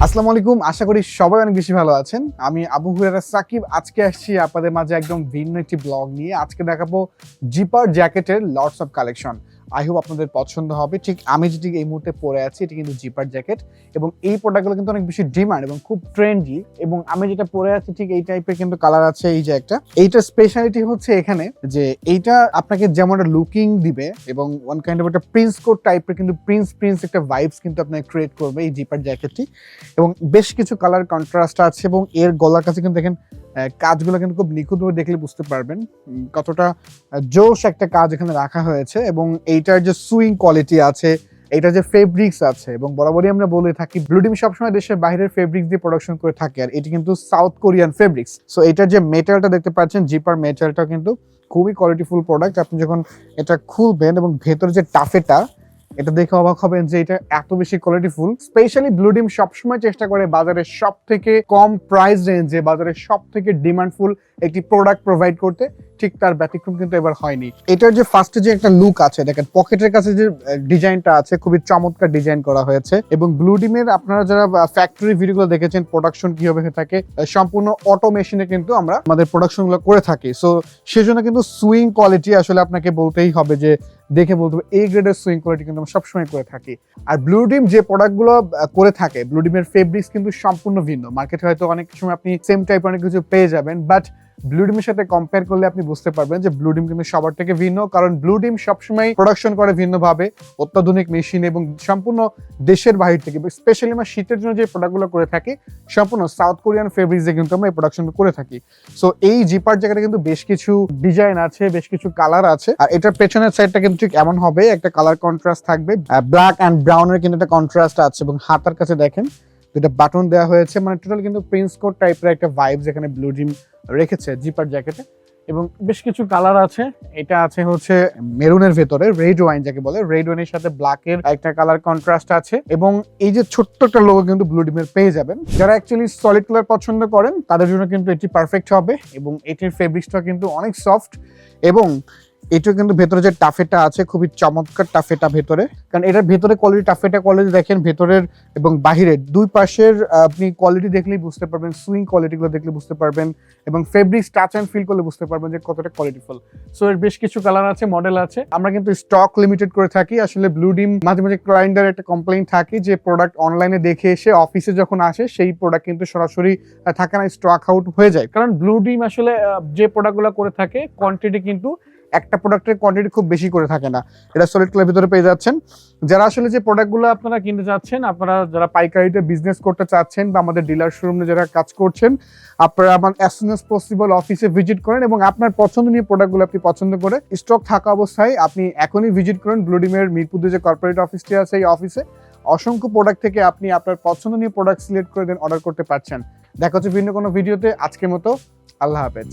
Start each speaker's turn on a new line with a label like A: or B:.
A: আসসালামু আলাইকুম, আশা করি সবাই অনেক বেশি ভালো আছেন। আমি আবু হুরায়রা সাকিব। আজকে আসছি আপনাদের মাঝে একদম ভিন্ন একটি ব্লগ নিয়ে। আজকে দেখাবো জিপার জ্যাকেটের lots of collection. I hope আপনাদের পছন্দ হবে। ঠিক আমি যেটি এই মুহূর্তে পরে আছি এটি কিন্তু জিপার জ্যাকেট, এবং এই প্রোডাক্টগুলো কিন্তু অনেক বেশি ডিমান্ড এবং খুব ট্রেন্ডি। এবং আমি যেটা পরে আছি ঠিক এই টাইপের কিন্তু কালার আছে। এই যে একটা, এইটার স্পেশালিটি হচ্ছে এখানে যে এইটা আপনাকে যেমন একটা লুকিং দিবে এবং ওয়ান কাইন্ড অফ একটা প্রিন্স কোট টাইপের, কিন্তু প্রিন্স একটা ভাইবস কিন্তু আপনাকে ক্রিয়েট করবে এই জিপার জ্যাকেটটি। এবং বেশ কিছু কালার কন্ট্রাস্ট আছে, এবং এর গলার কাছে কিন্তু দেখেন কাজগুলো কিন্তু খুব নিখুঁতভাবে দেখলে বুঝতে পারবেন কতটা জোশ একটা কাজ এখানে রাখা হয়েছে। এবং এইটার যে সুইং কোয়ালিটি আছে, এটা যে ফেব্রিক্স আছে, এবং বরাবরই আমরা বলে থাকি ব্লুডিম সবসময় দেশের বাইরের ফেব্রিক্স দিয়ে প্রোডাকশন করে থাকে, আর এটি কিন্তু সাউথ কোরিয়ান ফেব্রিক্স। সো এটার যে মেটেরিয়ালটা দেখতে পাচ্ছেন, জিপার মেটেরিয়ালটা কিন্তু খুবই কোয়ালিটিফুল প্রোডাক্ট। আপনি যখন এটা খুলবেন এবং ভেতরে যে টাফেটা, এটা দেখে অবাক হবেন যে এটা এত বেশি কোয়ালিটিফুল। স্পেশালি ব্লুডিম সবসময় চেষ্টা করে বাজারের সব থেকে কম প্রাইস রেঞ্জে বাজারের সব থেকে ডিমান্ডফুল একটি প্রোডাক্ট প্রোভাইড করতে, ঠিক তার ব্যতিক্রম কিন্তু এবার হয়নি। এটার যে ফার্স্টে যে একটা লুক আছে, দেখেন পকেটের কাছে যে ডিজাইনটা আছে খুবই চমৎকার ডিজাইন করা হয়েছে। এবং ব্লুডিমের আপনারা যারা ফ্যাক্টরি ভিডিওগুলো দেখেছেন প্রোডাকশন কিভাবে হয়ে থাকে, সম্পূর্ণ অটো মেশিনে কিন্তু আমরা আমাদের প্রোডাকশনগুলো করে থাকি। সো সেজন্য কিন্তু সুইং কোয়ালিটি আসলে আপনাকে বলতেই হবে যে দেখে বলতে হবে এই গ্রেডের সুইং কোয়ালিটি কিন্তু আমরা সবসময় করে থাকি। আর ব্লুডিম যে প্রোডাক্টগুলো করে থাকে, ব্লুডিমের ফেব্রিক্স কিন্তু সম্পূর্ণ ভিন্ন। মার্কেটে হয়তো অনেক সময় আপনি সেম টাইপ অনেক কিছু পেয়ে যাবেন, বাট ব্লুডিমের সাথে কম্পেয়ার করলে আপনি বুঝতে পারবেন যে ব্লুডিম কিন্তু সবার থেকে ভিন্ন, কারণ ব্লুডিম সবসময় প্রোডাকশন করে ভিন্নভাবে, অত্যাধুনিক মেশিন এবং সম্পূর্ণ দেশের বাহির থেকে। স্পেশালি আমরা শীতের জন্য যে প্রোডাক্টগুলো করে থাকি সম্পূর্ণ সাউথ কোরিয়ান ফেব্রিক্সে কিন্তু আমরা এই প্রোডাকশন করে থাকি। সো এই জিপার জ্যাকেটে কিন্তু বেশ কিছু ডিজাইন আছে, বেশ কিছু কালার আছে। আর এটার পেছনের সাইডটা কিন্তু ঠিক এমন হবে, একটা কালার কন্ট্রাস্ট থাকবে, ব্ল্যাক অ্যান্ড ব্রাউনের কিন্তু একটা কন্ট্রাস্ট আছে। এবং হাতার কাছে দেখেন দুটো বাটন দেওয়া হয়েছে, মানে টোটাল কিন্তু প্রিন্স কোট টাইপের একটা ভাইব যেখানে ব্লুডিম রেখেছে জিপার জ্যাকেটে। এবং বেশ কিছু কালার আছে। এটা আছে হচ্ছে মেরুনের ভেতরে রেড ওয়াইন, যাকে বলে রেড ওয়াইনের সাথে ব্ল্যাকের একটা কালার কন্ট্রাস্ট আছে। এবং এই যে ছোট্ট একটা লোগো কিন্তু ব্লুডিমের পেয়ে যাবেন। যারা অ্যাকচুয়ালি সলিড কালার পছন্দ করেন তাদের জন্য কিন্তু এটি পারফেক্ট হবে। এবং এটির ফেব্রিক্সটা কিন্তু অনেক সফট, এবং এটা কিন্তু ভেতরে যে টাফেটা আছে খুবই চমৎকার টাফেটা ভেতরে, কারণ এটার ভেতরে কোয়ালিটি, টাফেটা কোয়ালিটি দেখেন ভেতরের এবং বাহিরের দুই পাশের আপনি কোয়ালিটি দেখলেই বুঝতে পারবেন, সুইং কোয়ালিটিগুলো দেখলে বুঝতে পারবেন, এবং ফেব্রিক্স টাচ অ্যান্ড ফিল করলে বুঝতে পারবেন যে কতটা কোয়ালিটিফুল। সো এর বেশ কিছু কালার আছে, মডেল আছে। আমরা কিন্তু স্টক লিমিটেড করে থাকি। আসলে ব্লুডিম মাঝে মাঝে ক্লায়েন্টের একটা কমপ্লেইন থাকে যে প্রোডাক্ট অনলাইনে দেখে এসে অফিসে যখন আসে সেই প্রোডাক্ট কিন্তু সরাসরি থাকে না, স্টক আউট হয়ে যায়। কারণ ব্লুডিম আসলে যে প্রোডাক্টগুলো করে থাকে কোয়ান্টিটি কিন্তু একটা প্রোডাক্টের কোয়ান্টিটি খুব বেশি করে থাকে না। এটা সলিড কালার ভিতরে পেয়ে যাচ্ছেন। যারা আসলে যে প্রোডাক্টগুলো আপনারা কিনতে চাচ্ছেন, আপনারা যারা পাইকারিতে বিজনেস করতে চাচ্ছেন বা আমাদের ডিলার শোরুমে যারা কাজ করছেন, আপনারা আমার অ্যাজ সুন অ্যাজ পসিবল অফিসে ভিজিট করেন এবং আপনার পছন্দনীয় প্রোডাক্টগুলো আপনি পছন্দ করে স্টক থাকা অবস্থায় আপনি এখনই ভিজিট করেন ব্লুডিমের মিরপুরে যে কর্পোরেট অফিসটি আছে এই অফিসে। অসংখ্য প্রোডাক্ট থেকে আপনি আপনার পছন্দনীয় প্রোডাক্ট সিলেক্ট করে দেন অর্ডার করতে পারছেন। দেখা হচ্ছে ভিন্ন কোনো ভিডিওতে। আজকের মতো আল্লাহ হাফেজ।